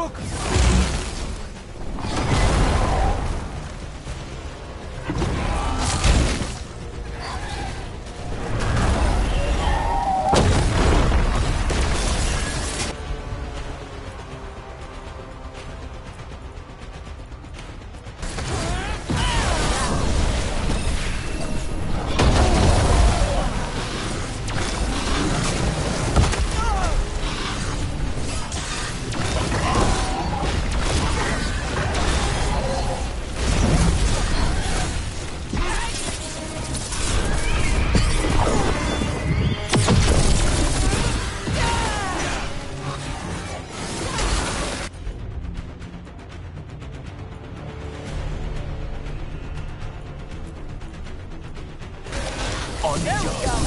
Shook! There we go.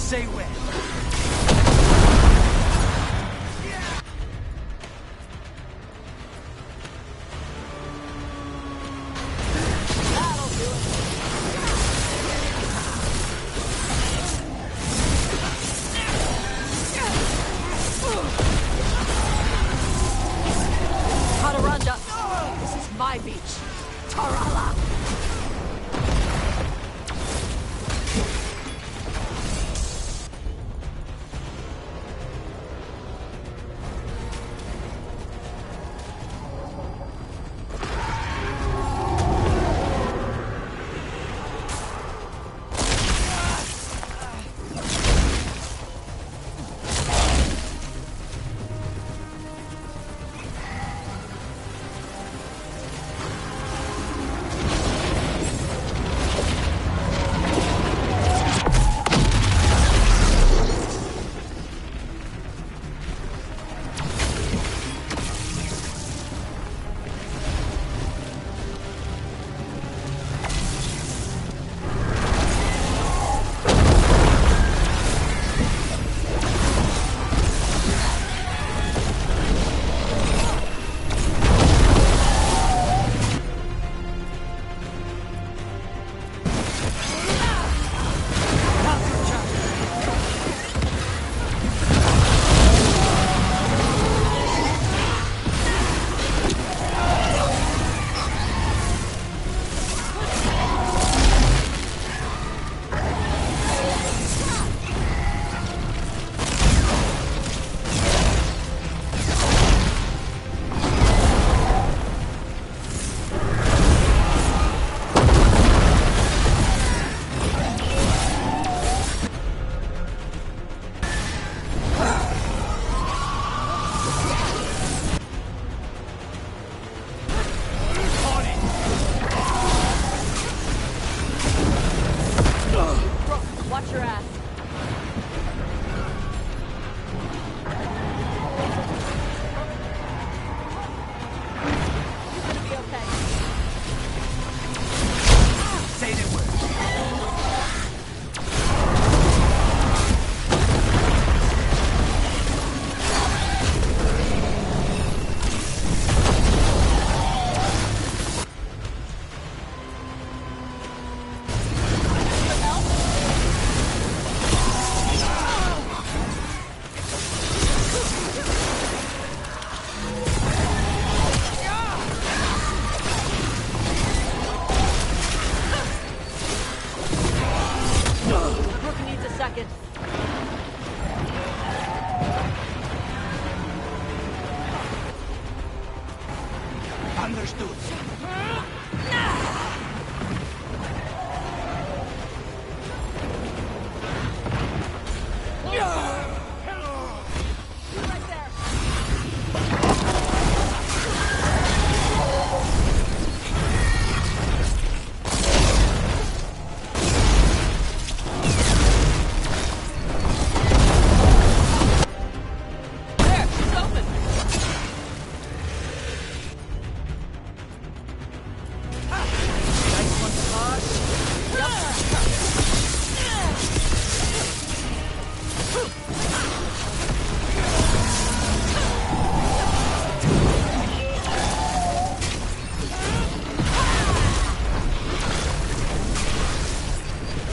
Say when. That'll do it. Hadaranja, this is my beach. Tarala. Watch your ass. You're gonna be okay. Say the word. seconds. Understood.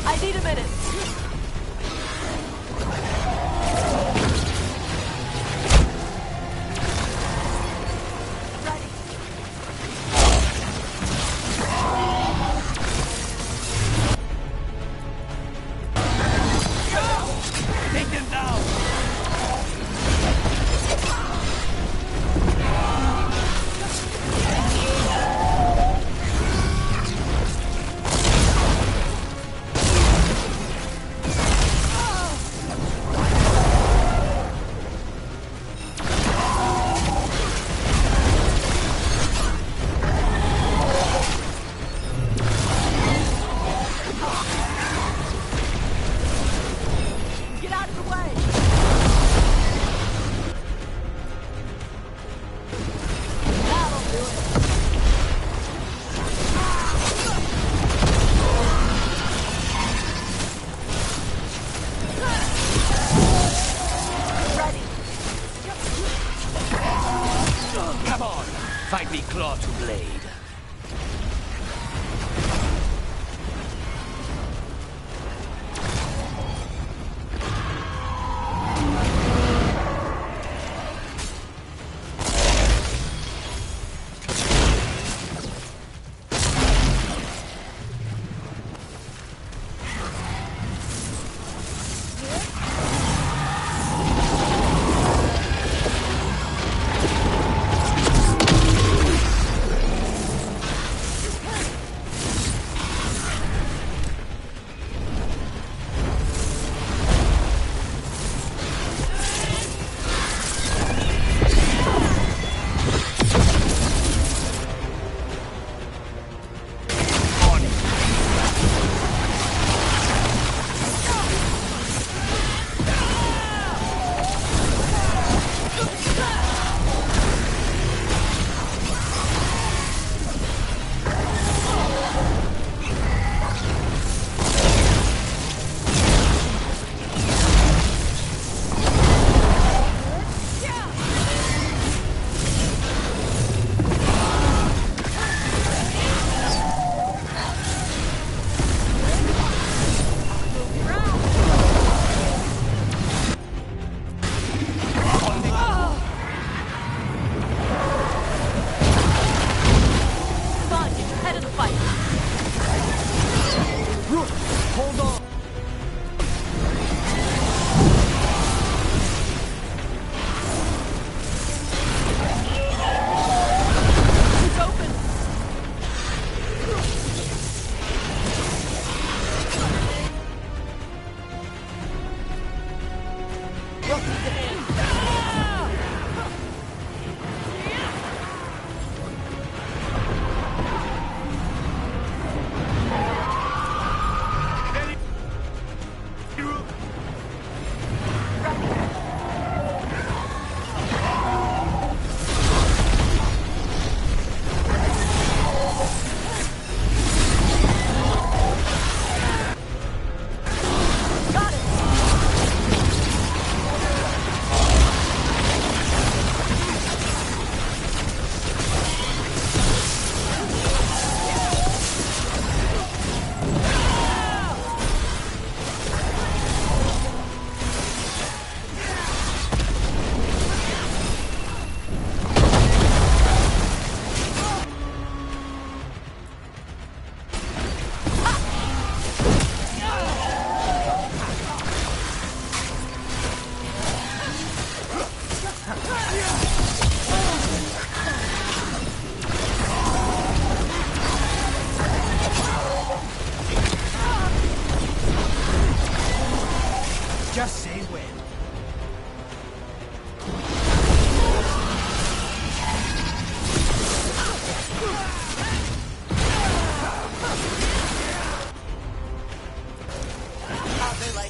I need a minute. Ready. Take them down!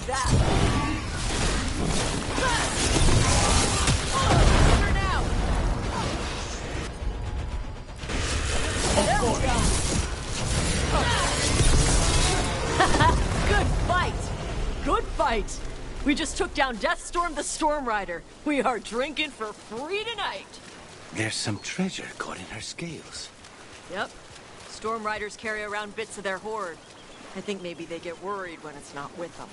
that. Over now. There we go. Good fight. Good fight. We just took down Deathstorm the Storm Rider. We are drinking for free tonight. There's some treasure caught in her scales. Yep. Storm Riders carry around bits of their hoard. I think maybe they get worried when it's not with them.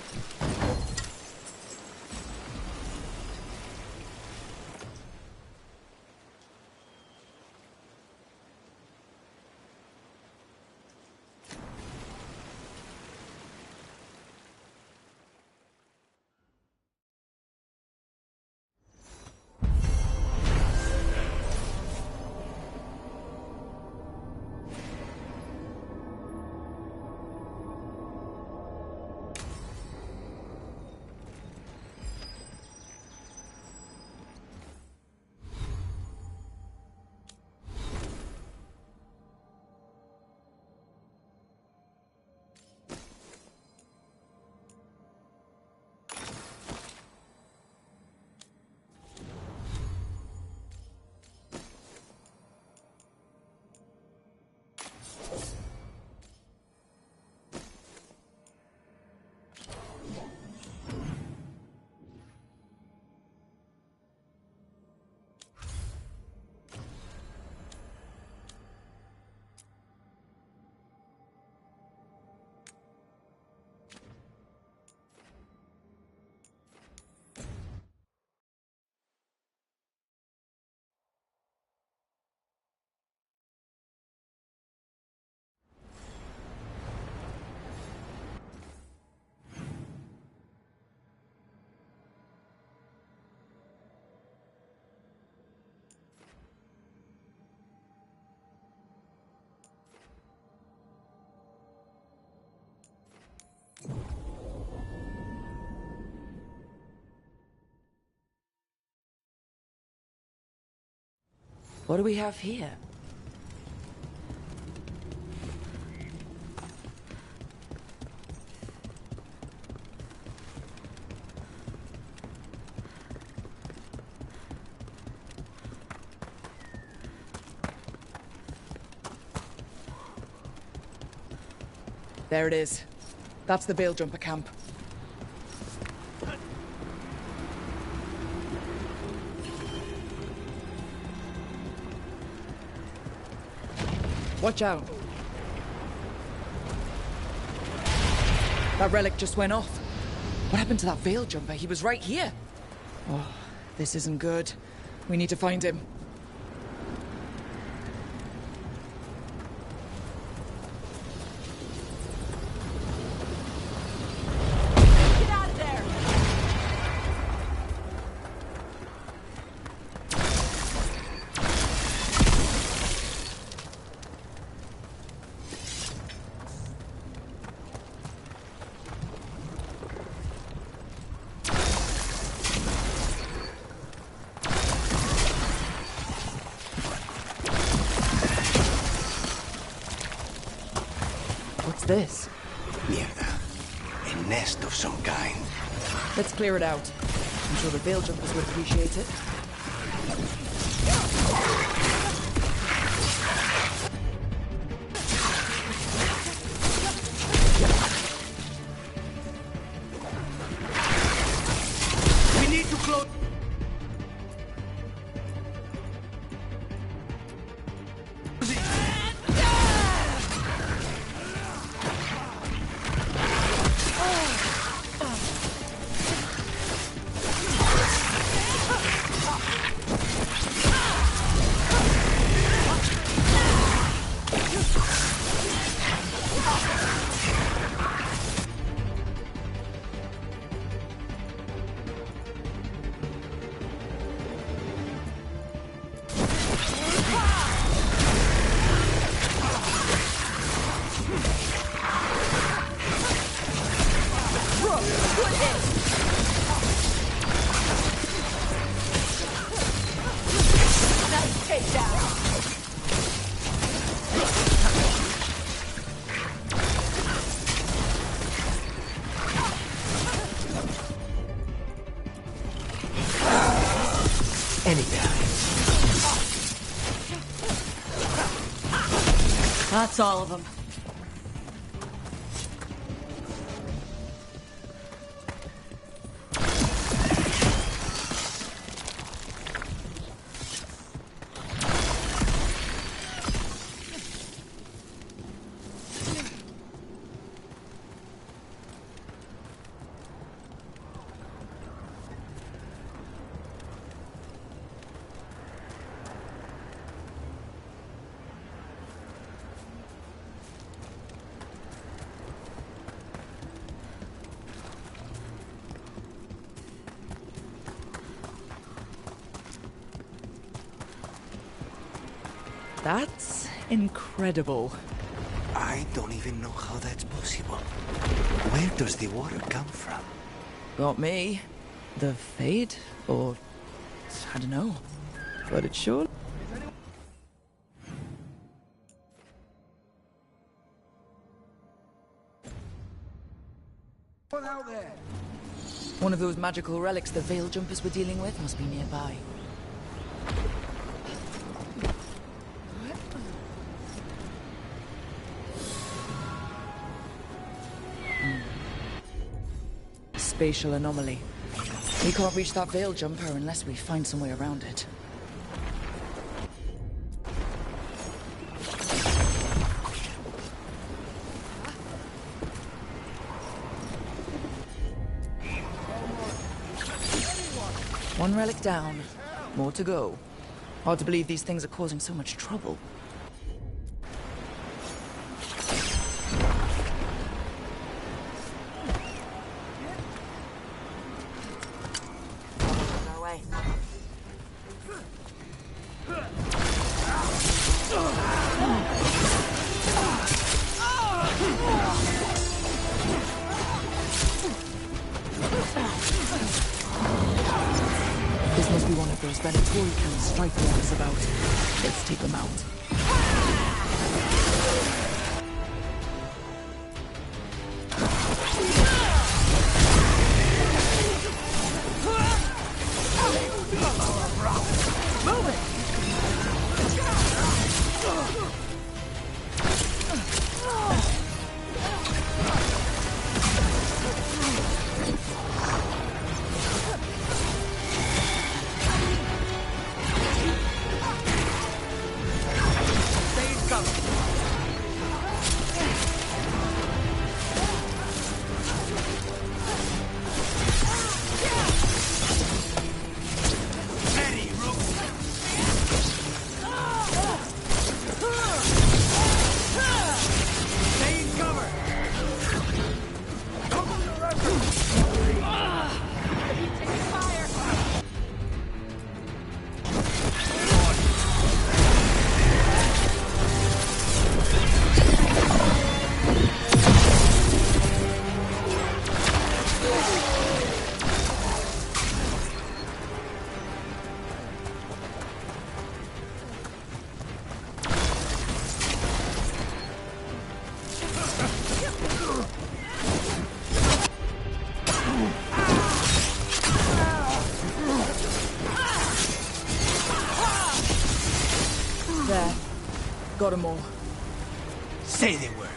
What do we have here? There it is. That's the Veilguard camp. Watch out. That relic just went off. What happened to that Veilguard? He was right here. Oh, this isn't good. We need to find him. Get out of there! What's this? Mierda. A nest of some kind. Let's clear it out. I'm sure the Veilguard would appreciate it. We need to close. Anytime. That's all of them. That's incredible. I don't even know how that's possible. Where does the water come from? Got me. The fade? Or... I don't know. But it sure... One of those magical relics the Veil Jumpers were dealing with must be nearby. Spatial anomaly. We can't reach that Veil Jumper unless we find some way around it. One relic down. More to go. Hard to believe these things are causing so much trouble. On our way. This must be one of those Venatorian strike walkers about. Let's take them out. There. Got 'em all. Say the word.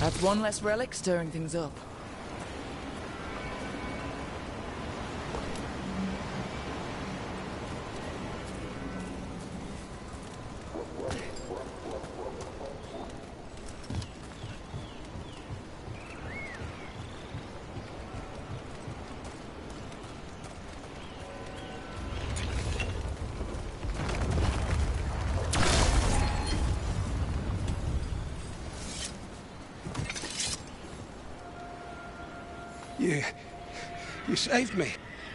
That's one less relic stirring things up. You saved me.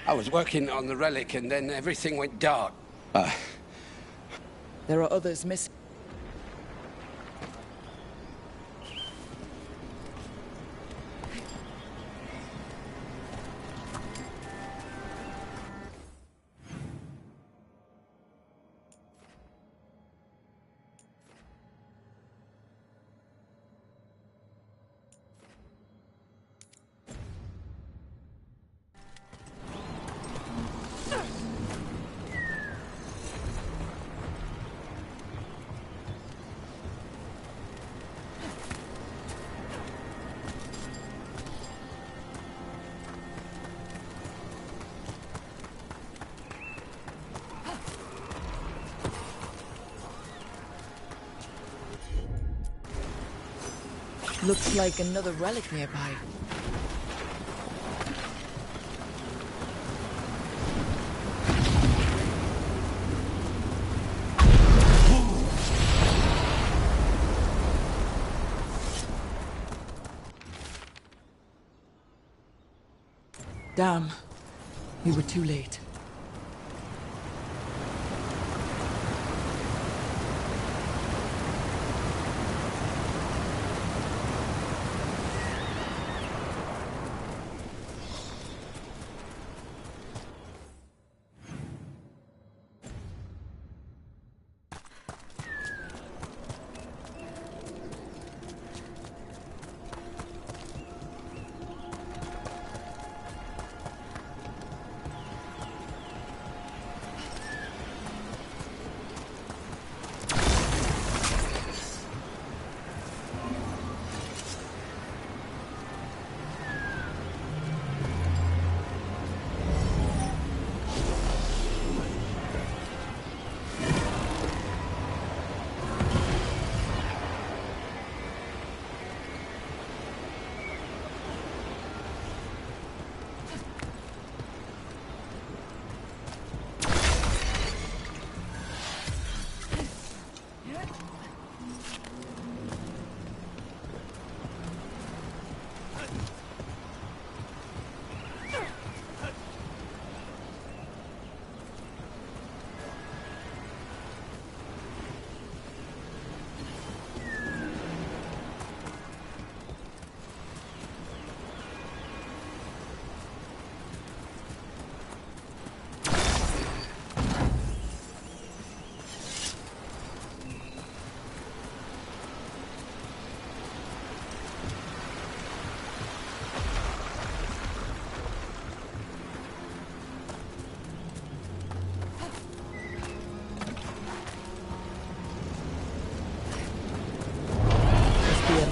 I was working on the relic and then everything went dark. There are others missing. Looks like another relic nearby. Damn. We were too late.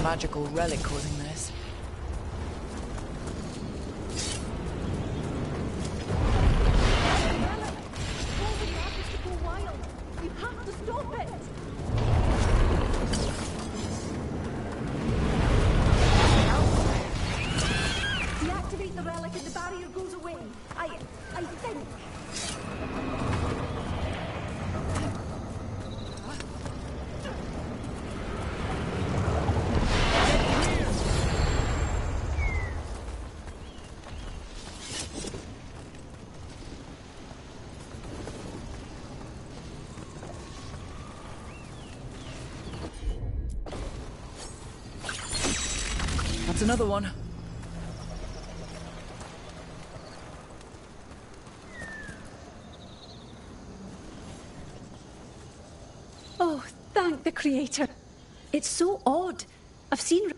Magical relic causing this. You have to stop it! Deactivate the relic and the barrier goes away. I think. That's another one. Oh, thank the Creator. It's so odd. I've seen...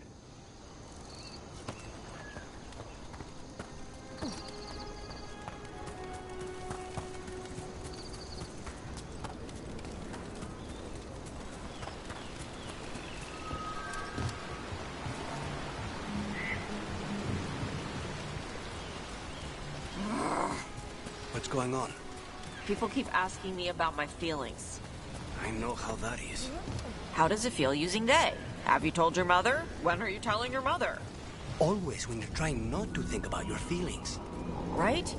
going on? People keep asking me about my feelings. I know how that is. How does it feel using they? Have you told your mother? When are you telling your mother? Always when you're trying not to think about your feelings. Right?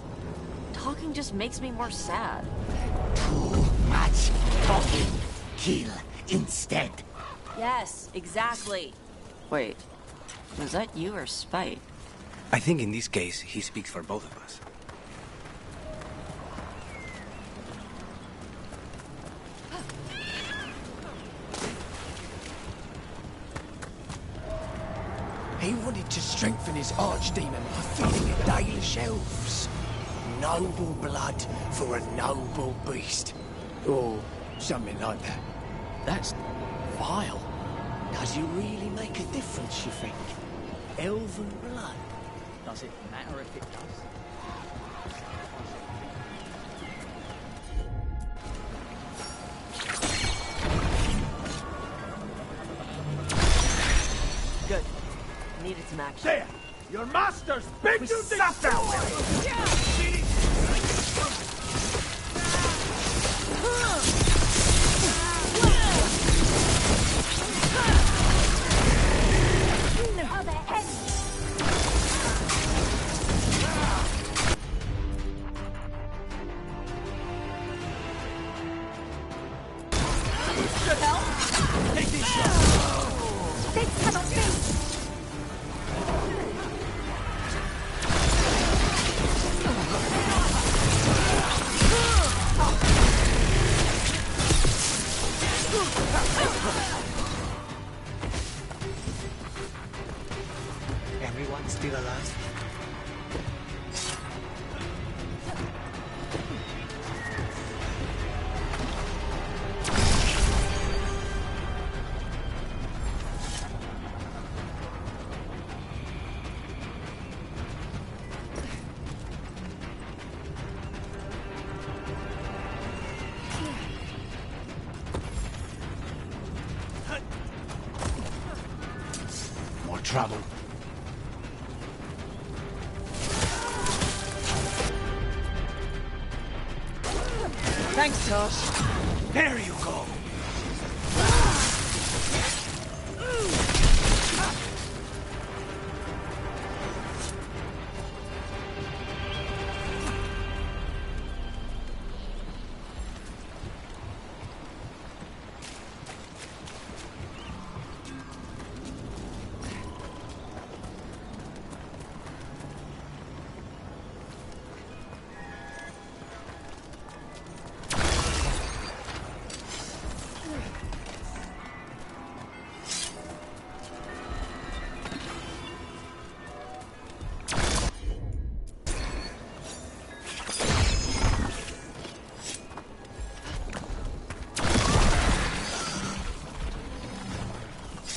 Talking just makes me more sad. Too much talking. Kill instead. Yes, exactly. Wait, was that you or Spite? I think in this case, he speaks for both of us. He wanted to strengthen his archdemon by feeding it daily shelves. Noble blood for a noble beast. Or something like that. That's vile. Does it really make a difference, you think? Elven blood? Does it matter if it does? Good. Needed some action. There! Your master's big you sat down! Everyone still alive? More trouble. Thanks, Tosh. There you go.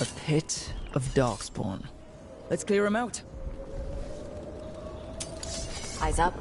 A pit of darkspawn. Let's clear him out. Eyes up.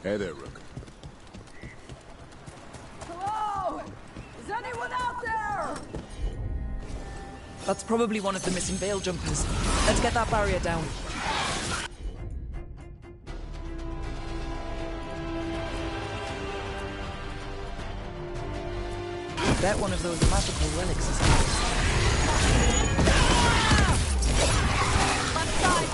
Hey there, Rook. Hello? Is anyone out there? That's probably one of the missing veil jumpers. Let's get that barrier down. Bet one of those magical relics is ours. Left side!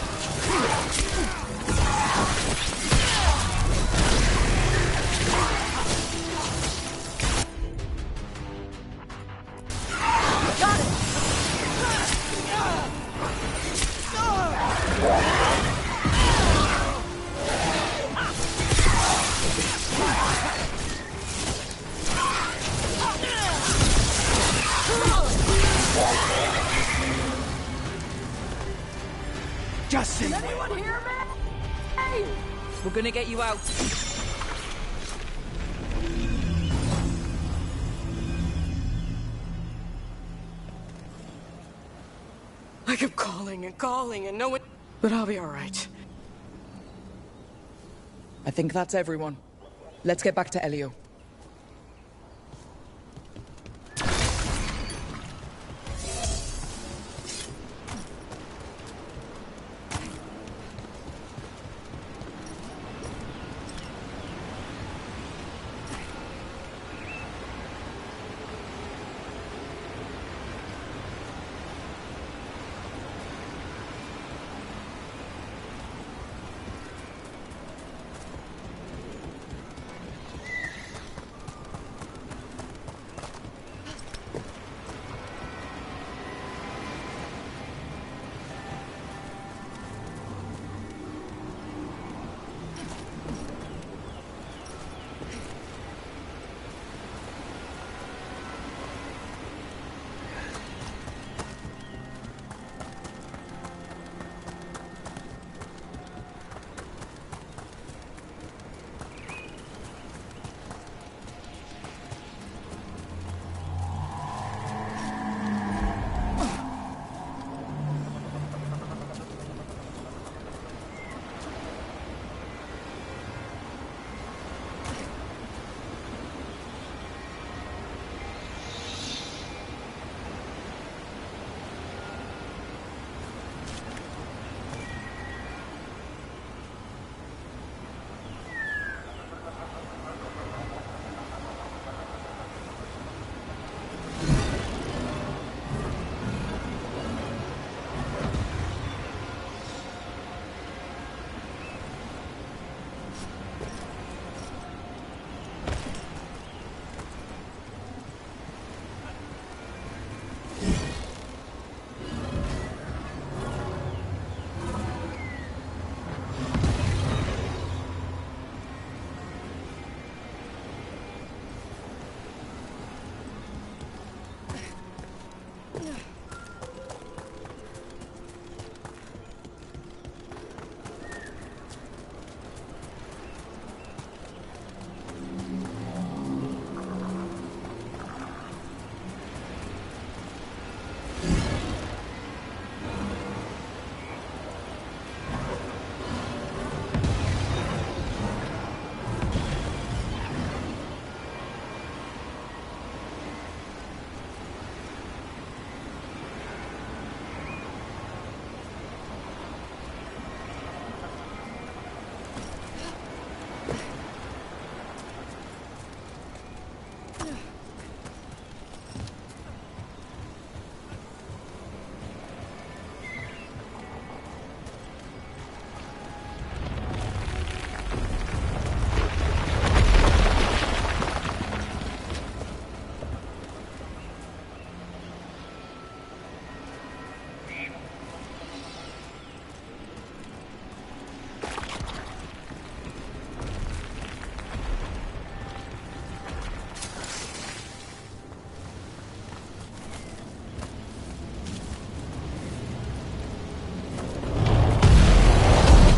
Got it! Just see. Anyone hear me? Hey! We're gonna get you out. I kept calling and no one... But I'll be alright. I think that's everyone. Let's get back to Elio.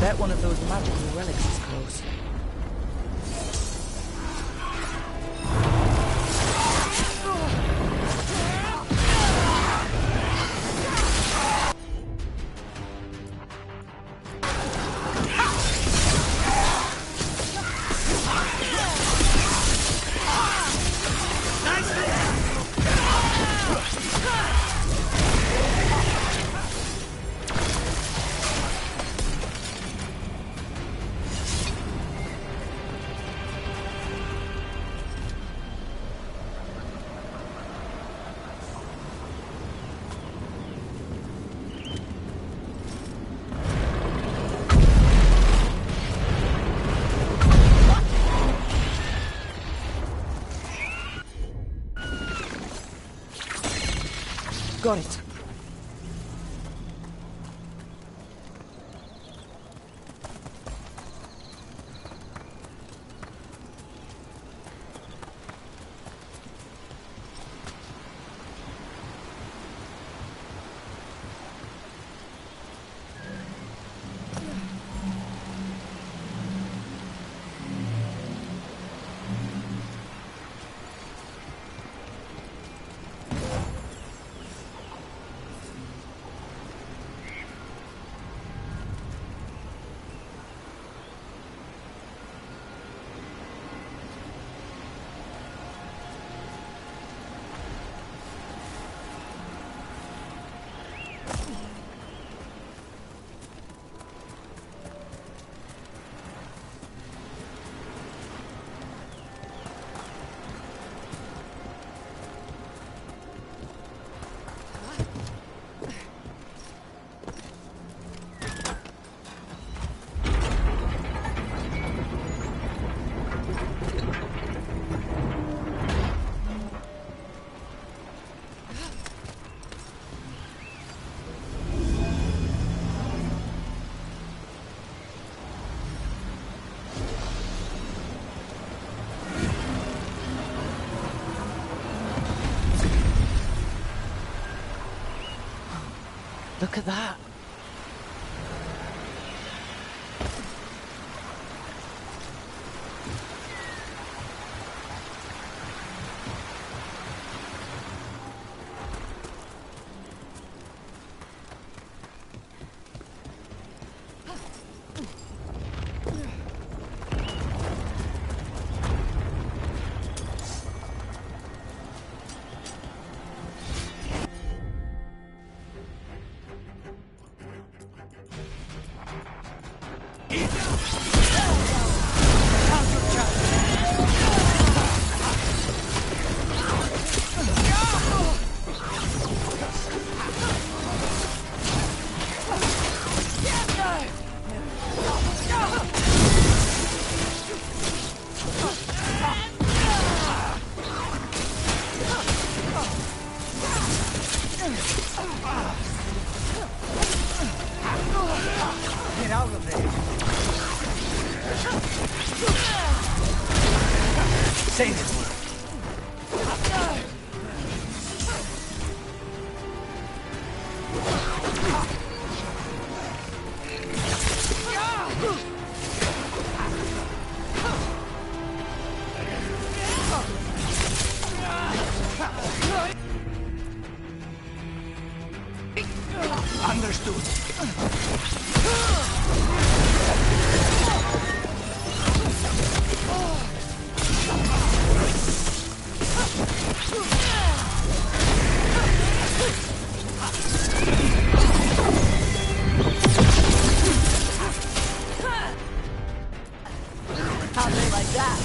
Bet one of those magical relics is close. Got it. Look at that. Get out of there! Say this word. Understood. How'd they like that?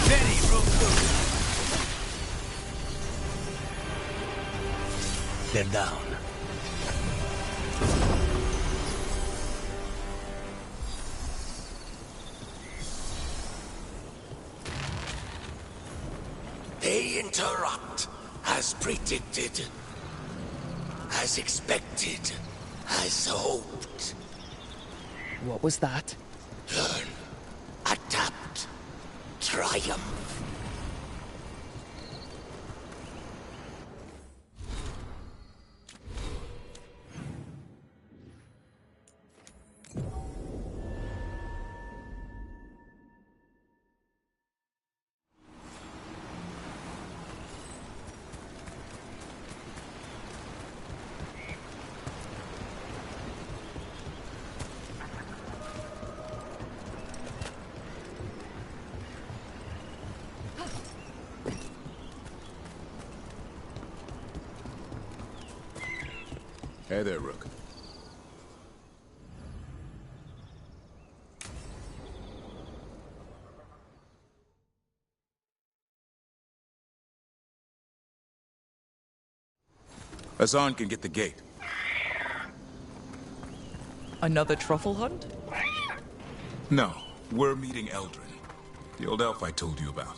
Very rude. They're down. They interrupt, as predicted, as expected, as hoped. What was that? Learn, adapt, triumph. Hey there, Rook. Hassan can get the gate. Another truffle hunt? No, we're meeting Eldrin, the old elf I told you about.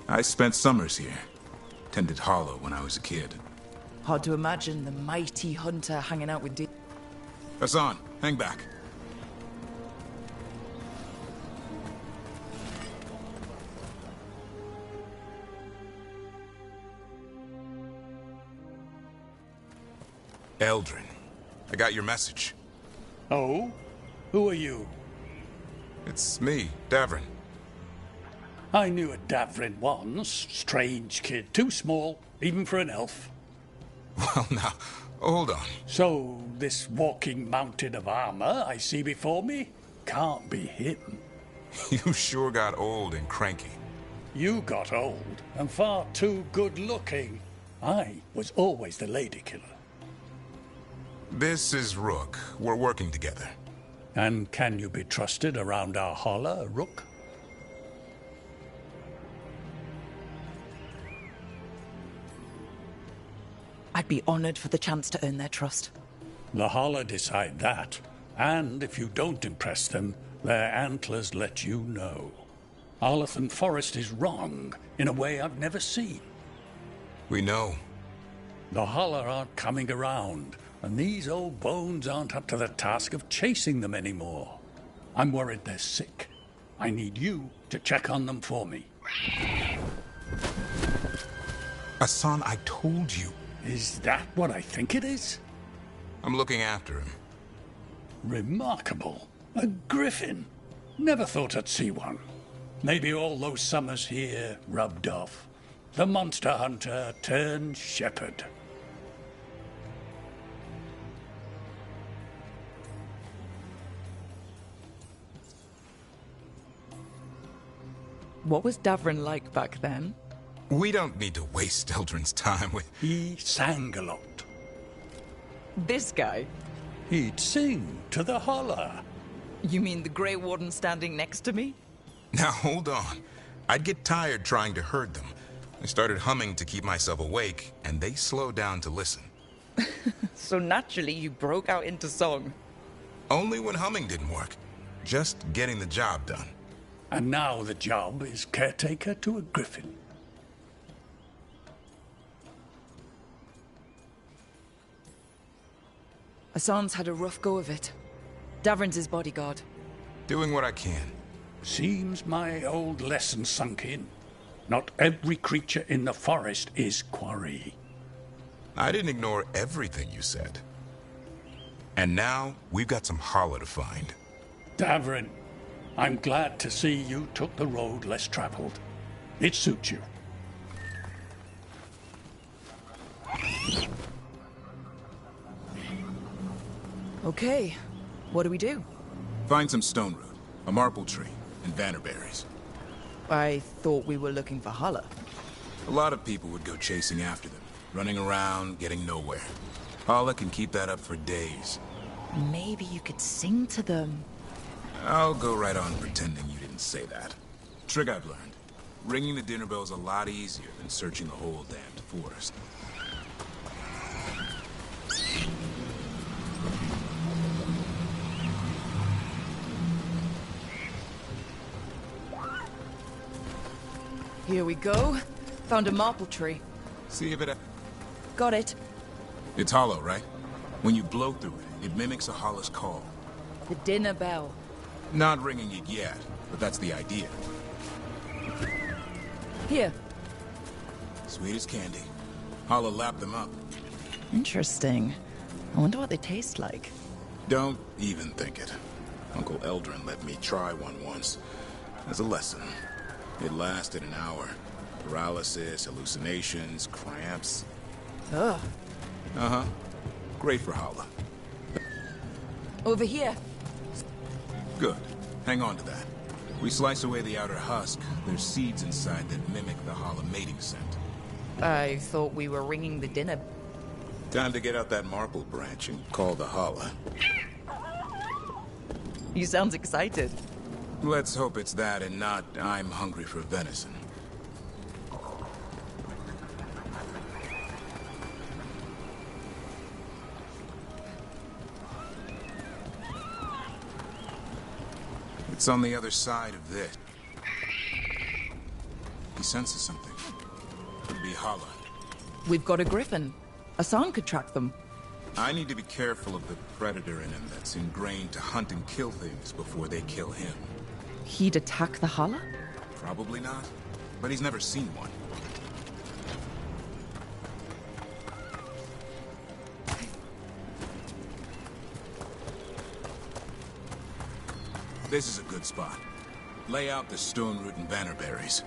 I spent summers here. Tended Hollow when I was a kid. Hard to imagine the mighty hunter hanging out with Hassan, hang back. Eldrin, I got your message. Oh? Who are you? It's me, Davrin. I knew a Davrin once. Strange kid. Too small, even for an elf. Well, now, hold on. So, this walking mountain of armor I see before me can't be him. You sure got old and cranky. You got old and far too good looking. I was always the lady killer. This is Rook. We're working together. And can you be trusted around our holler, Rook? I'd be honored for the chance to earn their trust. The holler decide that. And if you don't impress them, their antlers let you know. Arlathan Forest is wrong in a way I've never seen. We know. The holler aren't coming around, and these old bones aren't up to the task of chasing them anymore. I'm worried they're sick. I need you to check on them for me. Hassan, I told you. Is that what I think it is? I'm looking after him. Remarkable. A griffin. Never thought I'd see one. Maybe all those summers here rubbed off. The monster hunter turned shepherd. What was Davrin like back then? We don't need to waste Eldrin's time with... He sang a lot. This guy? He'd sing to the holler. You mean the Grey Warden standing next to me? Now, hold on. I'd get tired trying to herd them. I started humming to keep myself awake, and they slowed down to listen. So naturally you broke out into song. Only when humming didn't work. Just getting the job done. And now the job is caretaker to a griffin. Hassan's had a rough go of it. Davrin's his bodyguard. Doing what I can. Seems my old lesson sunk in. Not every creature in the forest is quarry. I didn't ignore everything you said. And now, we've got some holler to find. Davrin, I'm glad to see you took the road less traveled. It suits you. Okay, what do we do? Find some stone root, a marple tree, and vannerberries. I thought we were looking for Holler. A lot of people would go chasing after them, running around, getting nowhere. Holla can keep that up for days. Maybe you could sing to them. I'll go right on pretending you didn't say that. Trick I've learned. Ringing the dinner bell's a lot easier than searching the whole damned forest. Here we go. Found a marple tree. See if it... Got it. It's hollow, right? When you blow through it, it mimics a hollow's call. The dinner bell. Not ringing it yet, but that's the idea. Here. Sweet as candy. Holla lapped them up. Interesting. I wonder what they taste like. Don't even think it. Uncle Eldrin let me try one once. As a lesson. It lasted an hour. Paralysis, hallucinations, cramps. Ugh. Uh-huh. Great for Holla. Over here. Good. Hang on to that. We slice away the outer husk. There's seeds inside that mimic the Holla mating scent. I thought we were ringing the dinner. Time to get out that marple branch and call the Holla. You sound excited. Let's hope it's that and not I'm hungry for venison. It's on the other side of this. He senses something. Could be Hala. We've got a griffin. Hassan could track them. I need to be careful of the predator in him that's ingrained to hunt and kill things before they kill him. He'd attack the Hala? Probably not, but he's never seen one. This is a good spot. Lay out the stone root and bannerberries.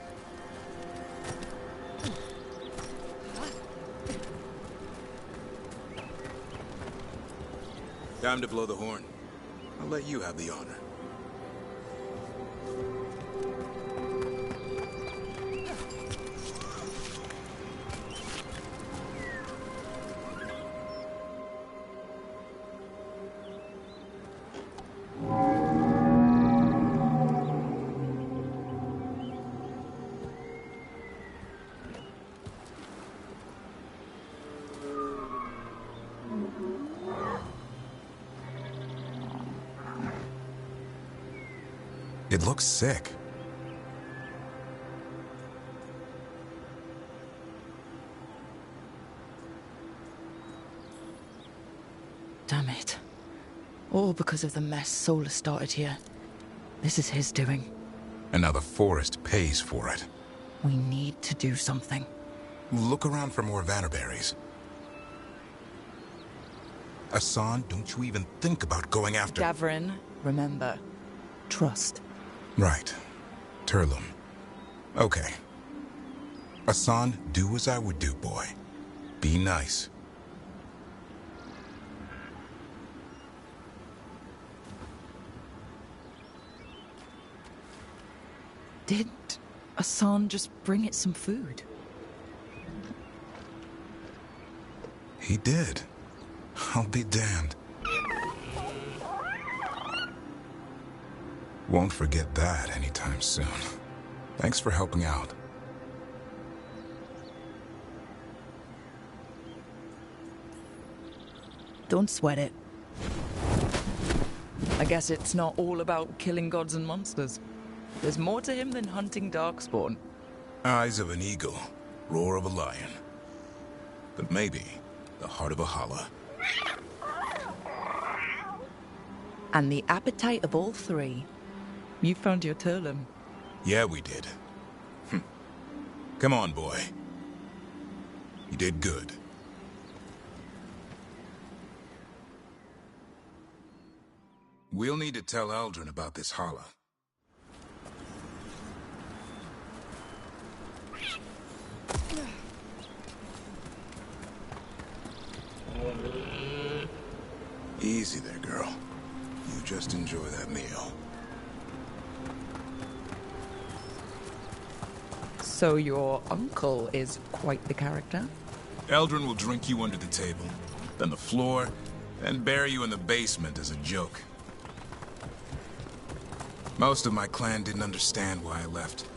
Time to blow the horn. I'll let you have the honor. It looks sick. Damn it. All because of the mess Solar started here. This is his doing. And now the forest pays for it. We need to do something. Look around for more vannerberries. Hassan, don't you even think about going after... Davrin, remember. Trust. Right. Turlum. Okay. Hassan, do as I would do, boy. Be nice. Did Hassan just bring it some food? He did. I'll be damned. Won't forget that anytime soon. Thanks for helping out. Don't sweat it. I guess it's not all about killing gods and monsters. There's more to him than hunting darkspawn. Eyes of an eagle, roar of a lion. But maybe the heart of a Hala. And the appetite of all three. You found your Turlum. Yeah, we did. Come on, boy. You did good. We'll need to tell Eldrin about this Hala. Easy there, girl. You just enjoy that meal. So your uncle is quite the character? Eldrin will drink you under the table, then the floor, then bury you in the basement as a joke. Most of my clan didn't understand why I left.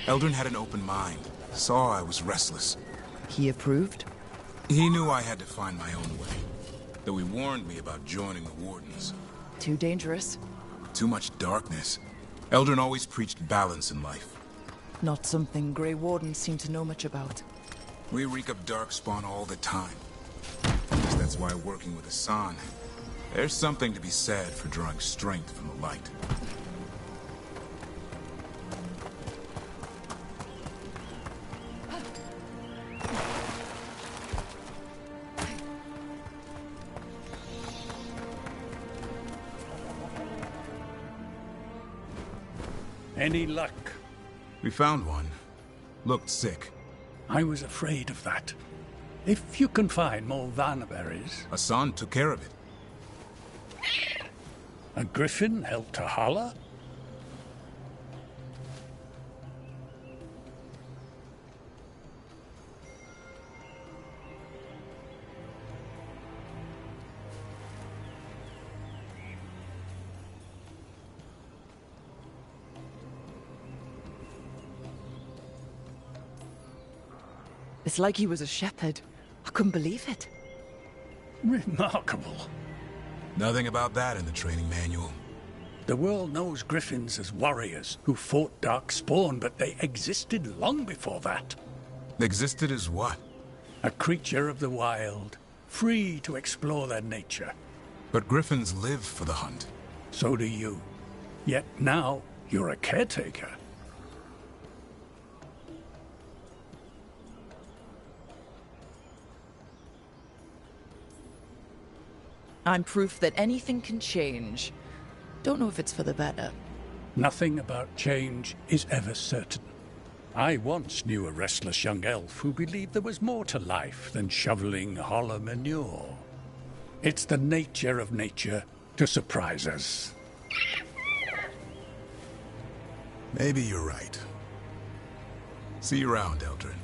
Eldrin had an open mind, saw I was restless. He approved? He knew I had to find my own way, though he warned me about joining the Wardens. Too dangerous? Too much darkness. Eldrin always preached balance in life. Not something Grey Wardens seem to know much about. We reek of darkspawn all the time. I guess that's why working with Hassan, there's something to be said for drawing strength from the light. Any luck? We found one. Looked sick. I was afraid of that. If you can find more vannerberries... Hassan took care of it. A griffin helped to Hala? It's like he was a shepherd. I couldn't believe it. Remarkable. Nothing about that in the training manual. The world knows griffins as warriors who fought Darkspawn, but they existed long before that. Existed as what? A creature of the wild, free to explore their nature. But griffins live for the hunt. So do you. Yet now, you're a caretaker. I'm proof that anything can change. Don't know if it's for the better. Nothing about change is ever certain. I once knew a restless young elf who believed there was more to life than shoveling hollow manure. It's the nature of nature to surprise us. Maybe you're right. See you around, Eldrin.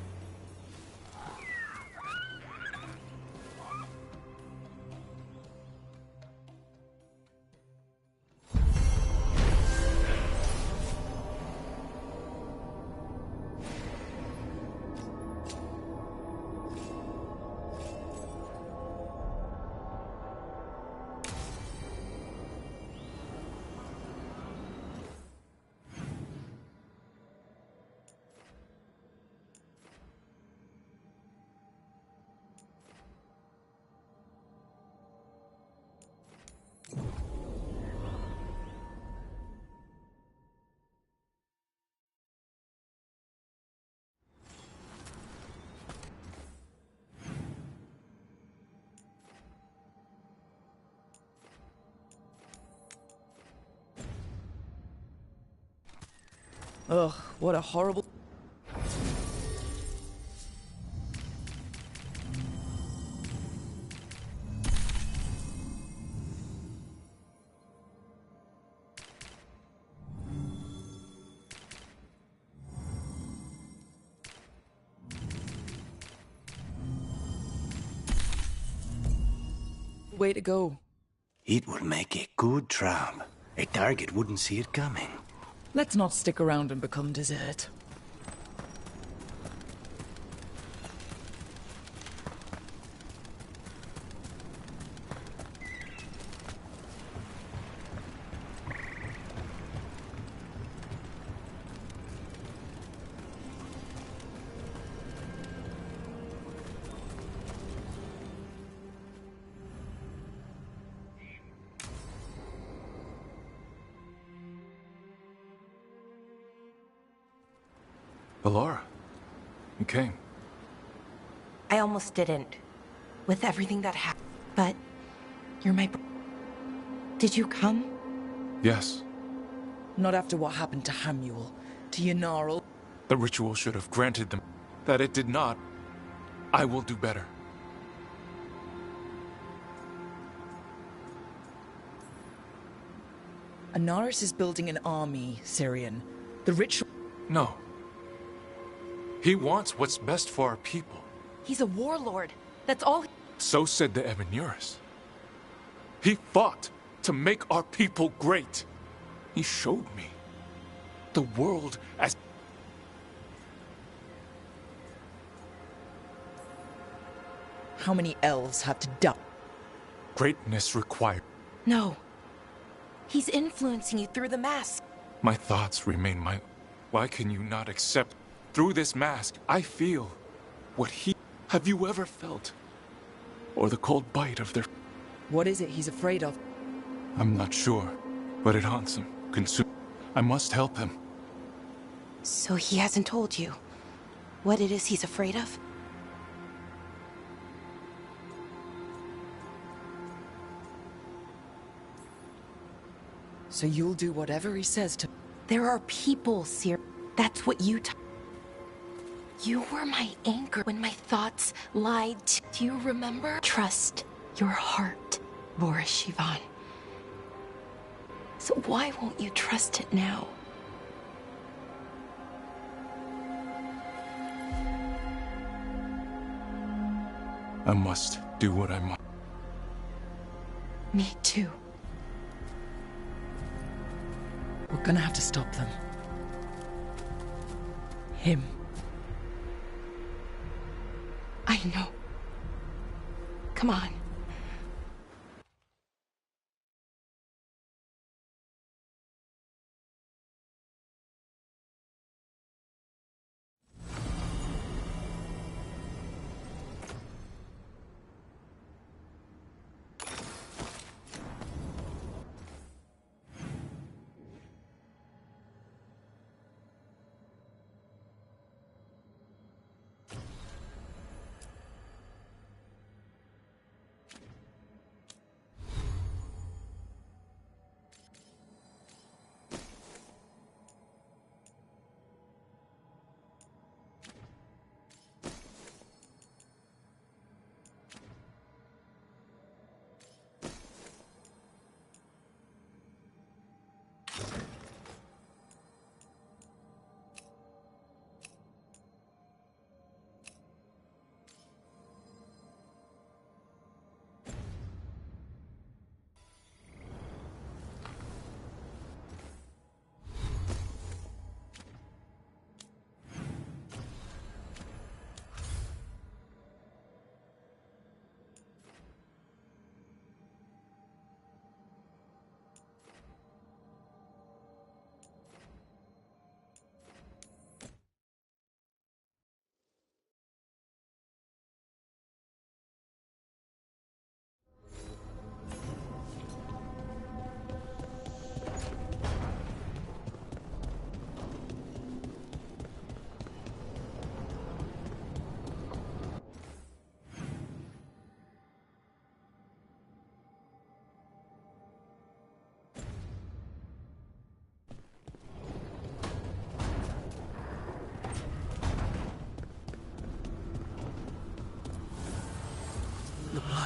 Ugh, what a horrible... Way to go. It would make a good trap. A target wouldn't see it coming. Let's not stick around and become dessert. Alora, you came. I almost didn't. With everything that happened. But you're my... Did you come? Yes. Not after what happened to Hamuel, to Yanarl. The ritual should have granted them. That it did not. I will do better. Anaris is building an army, Syrian. The ritual... No. He wants what's best for our people. He's a warlord. That's all... So said the Ebenuris. He fought to make our people great. He showed me the world as... How many elves have to die? Greatness required. No. He's influencing you through the mask. My thoughts remain my... Why can you not accept... Through this mask, I feel what he... Have you ever felt? Or the cold bite of their... What is it he's afraid of? I'm not sure, but it haunts him, consumes... I must help him. So he hasn't told you what it is he's afraid of? So you'll do whatever he says to... There are people, Sir. That's what you... You were my anchor when my thoughts lied. Do you remember? Trust your heart, Boris Shivan. So why won't you trust it now? I must do what I must. Me too. We're gonna have to stop them. Him. I know. Come on.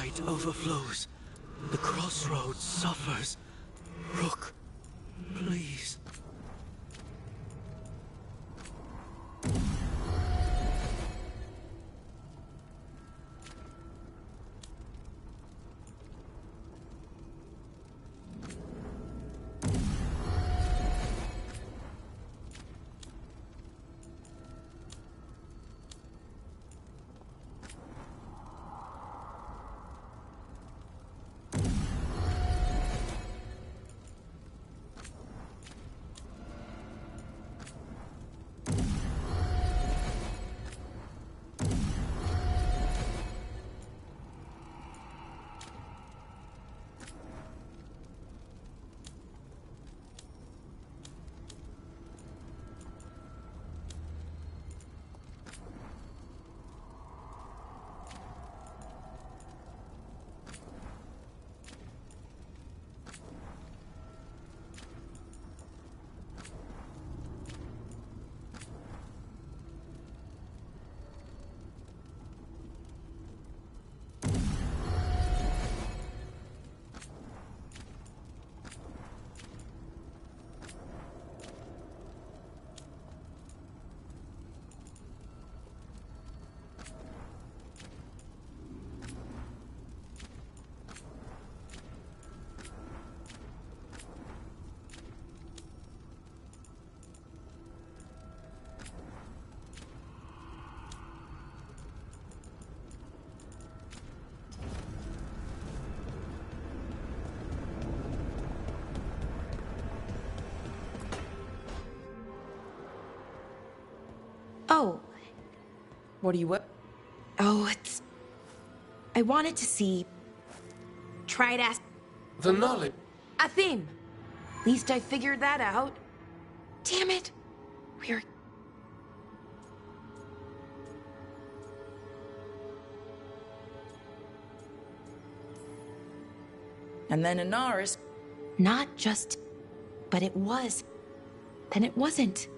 tide overflows. The crossroads suffers. Rook, please. Oh. What are you Oh, I wanted to see... Try to ask... The knowledge. A theme. Least I figured that out. Damn it. We're... And then Inaris... Not just... But it was. Then it wasn't.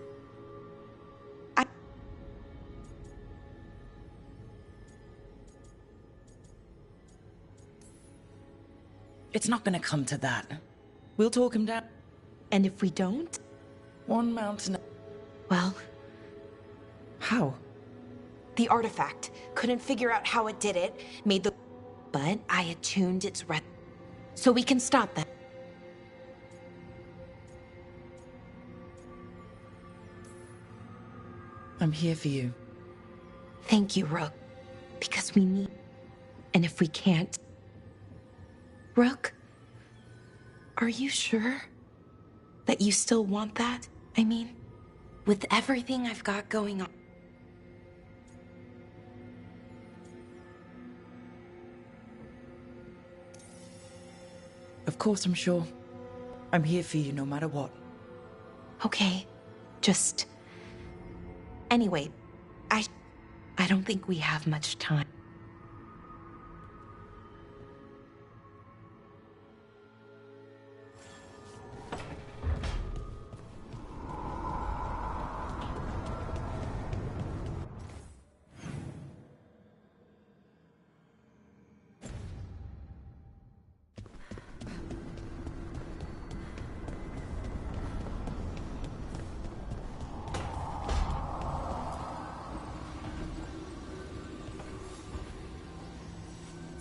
It's not gonna come to that. We'll talk him down. And if we don't? One mountain... Well... How? The artifact. Couldn't figure out how it did it. Made the... But I attuned its so we can stop that. I'm here for you. Thank you, Rook. Because we need... And if we can't... Rook? Are you sure? That you still want that? I mean, with everything I've got going on. Of course, I'm sure. I'm here for you no matter what. Okay. Just... Anyway, I don't think we have much time.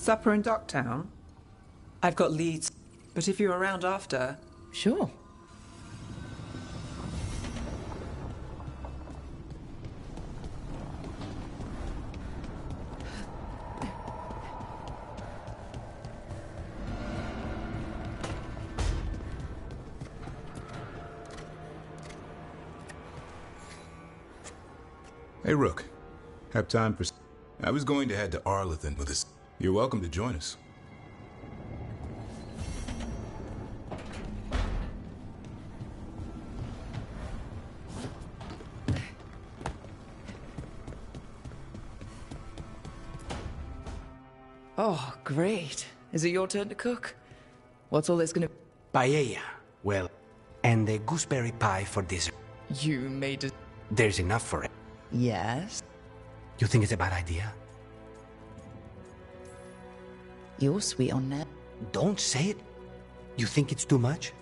Supper in Docktown? I've got leads, but if you're around after... Sure. Hey, Rook. Have time for... I was going to head to Arlington with us. You're welcome to join us. Oh, great. Is it your turn to cook? What's all this gonna... Paella. Well, and the gooseberry pie for dessert. You made it... There's enough for it. Yes? You think it's a bad idea? You're sweet on that. Don't say it. You think it's too much?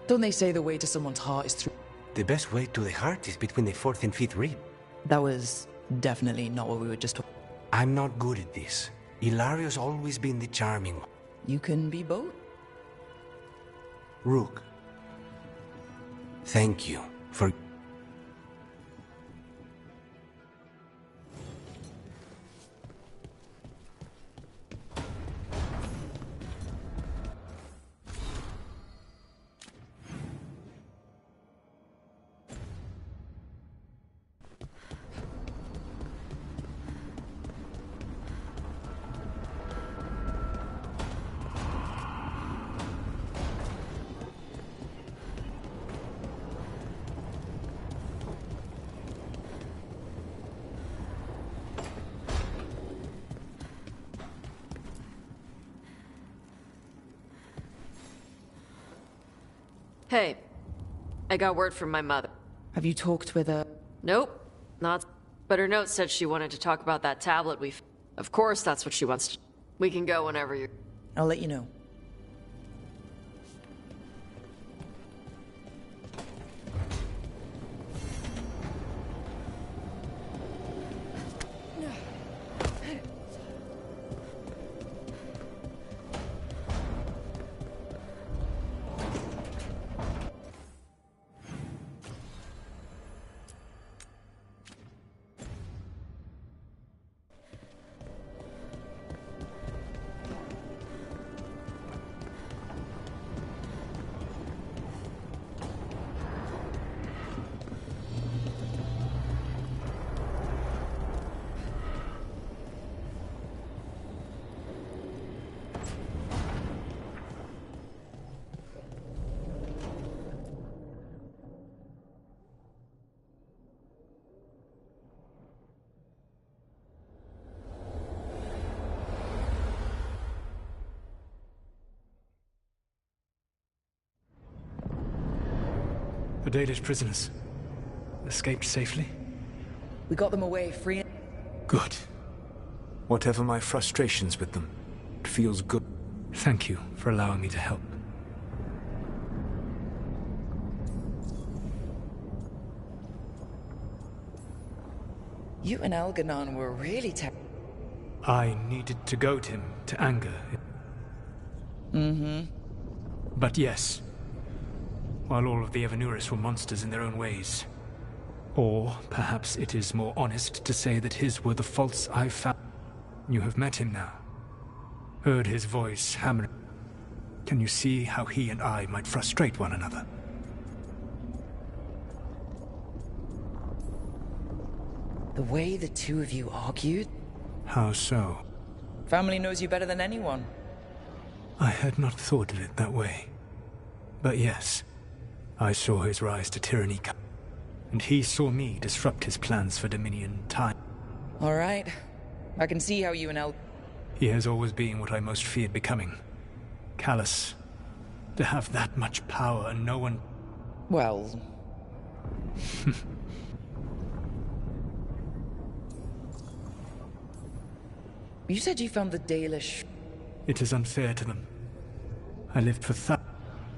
Don't they say the way to someone's heart is through... The best way to the heart is between the fourth and fifth rib. That was definitely not what we were just talking... I'm not good at this. Hilario's always been the charming one. You can be both. Rook, thank you for... Hey, I got word from my mother. Have you talked with her? Nope, not. But her note said she wanted to talk about that tablet we... Of course, that's what she wants to... We can go whenever you're... I'll let you know. The Dalish prisoners escaped safely? We got them away free. Good. Whatever my frustrations with them, it feels good. Thank you for allowing me to help. You and Elganon were really I needed to goad him to anger. Mm-hmm. But yes, while all of the Evanuris were monsters in their own ways. Or perhaps it is more honest to say that his were the faults I found. You have met him now. Heard his voice hammering. Can you see how he and I might frustrate one another? The way the two of you argued? How so? Family knows you better than anyone. I had not thought of it that way. But yes, I saw his rise to tyranny come, and he saw me disrupt his plans for Dominion time. All right. I can see how you and El... He has always been what I most feared becoming. Callous. To have that much power and no one... Well... You said you found the Dalish... It is unfair to them. I lived for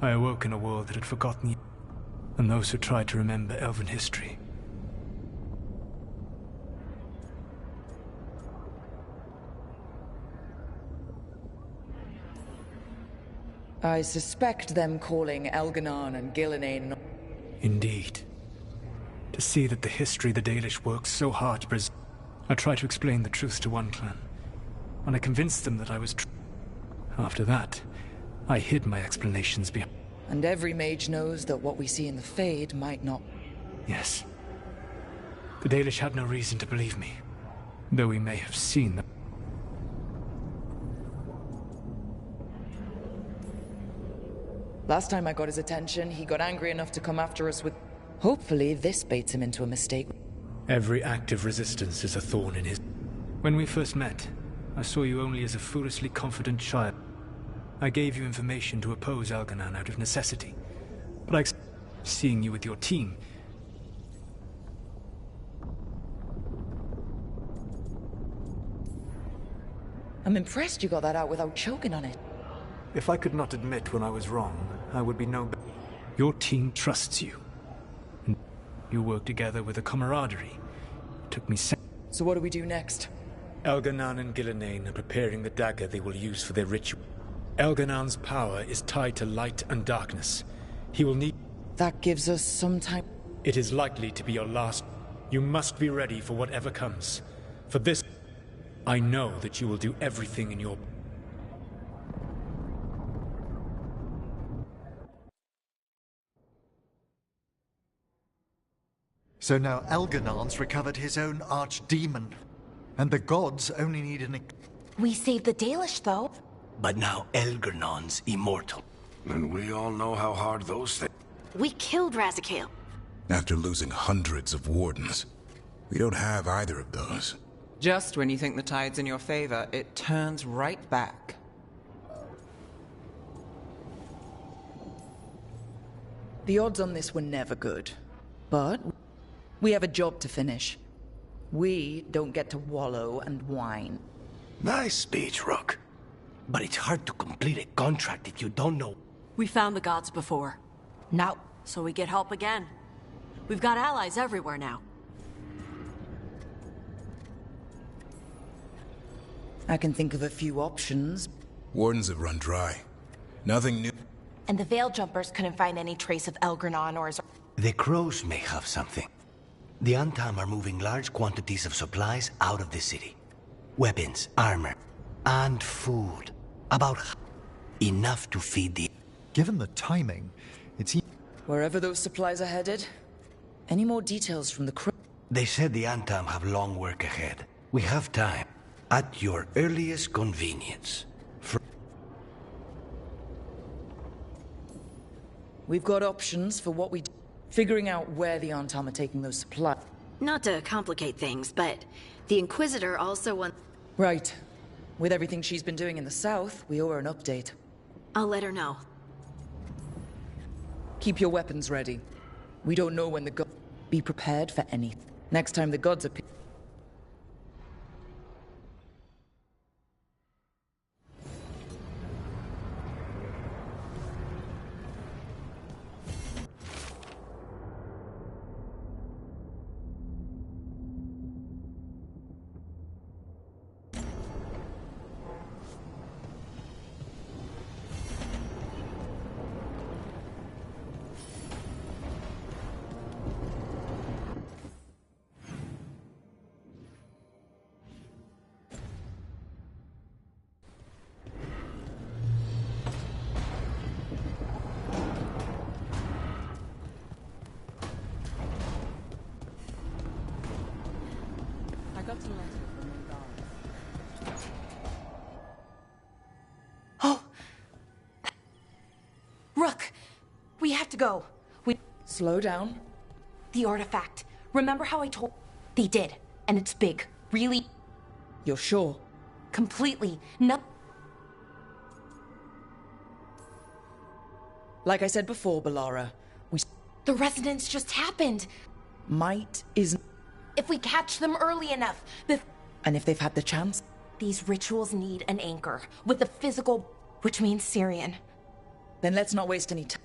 I awoke in a world that had forgotten and those who tried to remember Elven history. I suspect them calling Elganon and Gillenane... Indeed. To see that the history the Dalish worked so hard to preserve... I tried to explain the truth to one clan, and I convinced them that I was true. After that, I hid my explanations behind... And every mage knows that what we see in the Fade might not... Yes. The Dalish had no reason to believe me, though we may have seen them. Last time I got his attention, he got angry enough to come after us with... Hopefully, this baits him into a mistake. Every act of resistance is a thorn in his... When we first met, I saw you only as a foolishly confident child. I gave you information to oppose Elganon out of necessity. But seeing you with your team... I'm impressed you got that out without choking on it. If I could not admit when I was wrong, I would be no better. Your team trusts you. You work together with a camaraderie. It took me So what do we do next? Elganan and Gillenane are preparing the dagger they will use for their ritual. Elganan's power is tied to light and darkness. He will need... That gives us some time. It is likely to be your last. You must be ready for whatever comes. For this, I know that you will do everything in your... So now Elganan's recovered his own archdemon, and the gods only need an... We saved the Dalish, though. But now Elgernon's immortal. And we all know how hard those things... We killed Razikale. After losing hundreds of wardens, we don't have either of those. Just when you think the tide's in your favor, it turns right back. The odds on this were never good, but we have a job to finish. We don't get to wallow and whine. Nice speech, Rook. But it's hard to complete a contract if you don't know. We found the gods before. Now, so we get help again. We've got allies everywhere now. I can think of a few options. Wardens have run dry. Nothing new. And the Veil Jumpers couldn't find any trace of Elgernon or his... The Crows may have something. The Antam are moving large quantities of supplies out of the city. Weapons, armor, and food. About enough to feed the... Given the timing, it's... Wherever those supplies are headed, any more details from the crew? They said the Antam have long work ahead. We have time. At your earliest convenience. We've got options for what we do. Figuring out where the Antam are taking those supplies. Not to complicate things, but the Inquisitor also wants... Right. With everything she's been doing in the south, we owe her an update. I'll let her know. Keep your weapons ready. We don't know when the gods... Be prepared for anything. Next time the gods appear... Oh! Rook! We have to go. Slow down. The artifact. Remember how I told... They did. And it's big. Really... You're sure? Completely. No... Like I said before, Balara, The resonance just happened. Might isn't... If we catch them early enough, And if they've had the chance? These rituals need an anchor, with a physical... which means Syrian. Then let's not waste any time.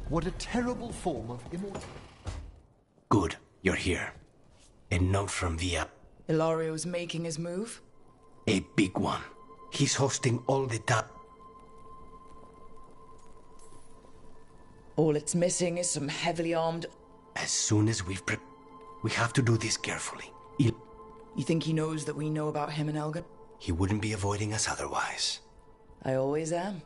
What a terrible form of immortality. Good, you're here. A note from Via. Ilario's making his move? A big one. He's hosting all the time. All it's missing is some heavily armed... As soon as we have to do this carefully. You think he knows that we know about him and Elgin? He wouldn't be avoiding us otherwise. I always am.